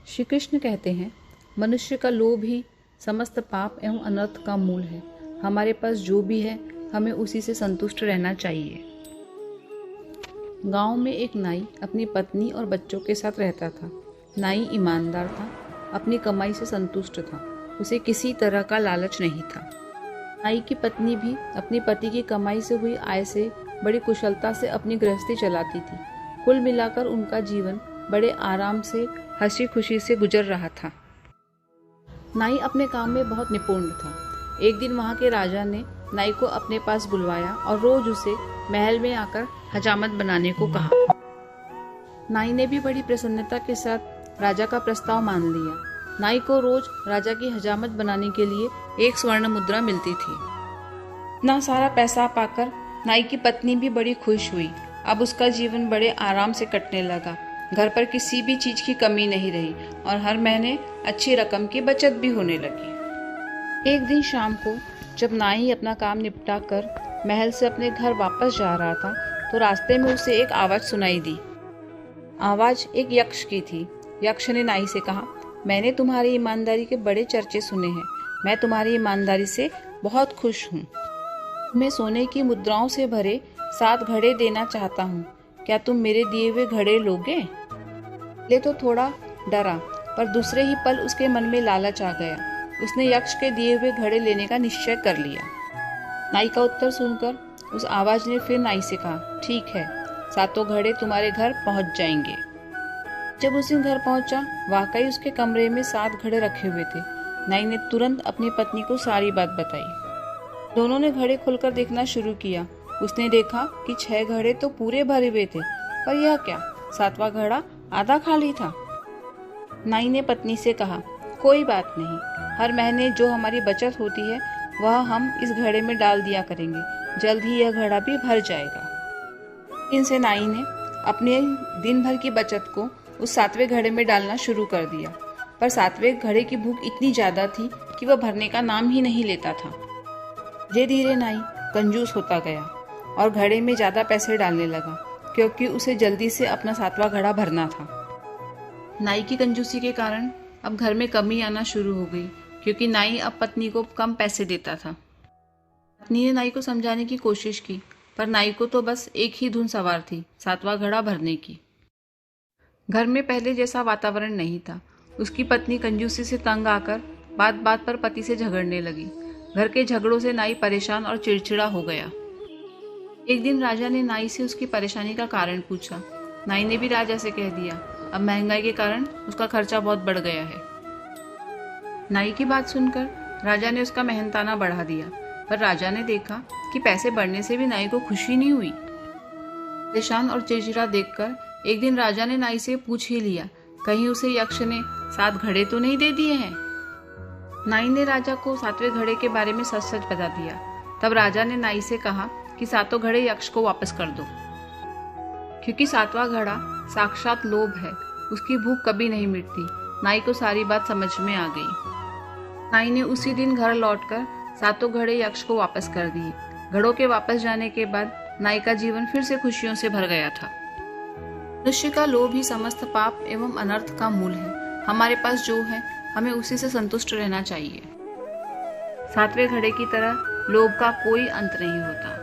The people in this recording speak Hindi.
श्री कृष्ण कहते हैं, मनुष्य का लोभ ही समस्त पाप एवं अनर्थ का मूल है। हमारे पास जो भी है हमें उसी से संतुष्ट रहना चाहिए। गांव में एक नाई अपनी पत्नी और बच्चों के साथ रहता था। नाई ईमानदार था, अपनी कमाई से संतुष्ट था, उसे किसी तरह का लालच नहीं था। नाई की पत्नी भी अपने पति की कमाई से हुई आय से बड़ी कुशलता से अपनी गृहस्थी चलाती थी। कुल मिलाकर उनका जीवन बड़े आराम से हंसी खुशी से गुजर रहा था। नाई अपने काम में बहुत निपुण था। एक दिन वहां के राजा ने नाई को अपने पास बुलवाया और रोज उसे महल में आकर हजामत बनाने को कहा। नाई ने भी बड़ी प्रसन्नता के साथ राजा का प्रस्ताव मान लिया। नाई को रोज राजा की हजामत बनाने के लिए 1 स्वर्ण मुद्रा मिलती थी। इतना सारा पैसा पाकर नाई की पत्नी भी बड़ी खुश हुई। अब उसका जीवन बड़े आराम से कटने लगा। घर पर किसी भी चीज की कमी नहीं रही और हर महीने अच्छी रकम की बचत भी होने लगी। एक दिन शाम को जब नाई अपना काम निपटा कर महल से अपने घर वापस जा रहा था तो रास्ते में उसे एक आवाज सुनाई दी। आवाज एक यक्ष की थी। यक्ष ने नाई से कहा, मैंने तुम्हारी ईमानदारी के बड़े चर्चे सुने हैं। मैं तुम्हारी ईमानदारी से बहुत खुश हूँ। मैं सोने की मुद्राओं से भरे 7 घड़े देना चाहता हूँ। क्या तुम मेरे दिए हुए घड़े लोगे? ले तो थोड़ा डरा, पर दूसरे ही पल उसके मन में लालच आ गया। उसने यक्ष के दिए हुए घड़े लेने का निश्चय कर लिया। नाई का उत्तर सुनकर उस आवाज ने फिर नाई से कहा, ठीक है, 7 घड़े तुम्हारे घर पहुंच जाएंगे। जब उस दिन घर पहुंचा, वाकई उसके कमरे में 7 घड़े रखे हुए थे। नाई ने तुरंत अपनी पत्नी को सारी बात बताई। दोनों ने घड़े खोलकर देखना शुरू किया। उसने देखा कि 6 घड़े तो पूरे भरे हुए थे, पर यह क्या, 7वां घड़ा आधा खाली था। नाई ने पत्नी से कहा, कोई बात नहीं, हर महीने जो हमारी बचत होती है वह हम इस घड़े में डाल दिया करेंगे। जल्द ही यह घड़ा भी भर जाएगा। इनसे नाई ने अपने दिन भर की बचत को उस 7वें घड़े में डालना शुरू कर दिया, पर 7वें घड़े की भूख इतनी ज्यादा थी कि वह भरने का नाम ही नहीं लेता था। धीरे धीरे नाई कंजूस होता गया और घड़े में ज्यादा पैसे डालने लगा, क्योंकि उसे जल्दी से अपना 7वां घड़ा भरना था। नाई की कंजूसी के कारण अब घर में कमी आना शुरू हो गई, क्योंकि नाई अब पत्नी को कम पैसे देता था। पत्नी ने नाई को समझाने की कोशिश की, पर नाई को तो बस एक ही धुन सवार थी, 7वां घड़ा भरने की। घर में पहले जैसा वातावरण नहीं था। उसकी पत्नी कंजूसी से तंग आकर बात बात पर पति से झगड़ने लगी। घर के झगड़ों से नाई परेशान और चिड़चिड़ा हो गया। एक दिन राजा ने नाई से उसकी परेशानी का कारण पूछा। नाई ने भी राजा से कह दिया, अब महंगाई के कारण उसका खर्चा बहुत बढ़ गया है। नाई की बात सुनकर राजा ने उसका मेहनताना बढ़ा दिया, पर राजा ने देखा कि पैसे बढ़ने से भी नाई को खुशी नहीं हुई। परेशान और चिड़चिड़ा देखकर एक दिन राजा ने नाई से पूछ ही लिया, कहीं उसे यक्ष ने 7 घड़े तो नहीं दे दिए हैं। नाई ने राजा को 7वें घड़े के बारे में सच सच बता दिया। तब राजा ने नाई से कहा कि 7 घड़े यक्ष को वापस कर दो, क्योंकि 7वां घड़ा साक्षात लोभ है, उसकी भूख कभी नहीं मिटती। नाई को सारी बात समझ में आ गई। नाई ने उसी दिन घर लौटकर 7 घड़े यक्ष को वापस कर दिए। घड़ों के वापस जाने के बाद नाई का जीवन फिर से खुशियों से भर गया था। मनुष्य का लोभ ही समस्त पाप एवं अनर्थ का मूल है। हमारे पास जो है हमें उसी से संतुष्ट रहना चाहिए। 7वें घड़े की तरह लोभ का कोई अंत नहीं होता।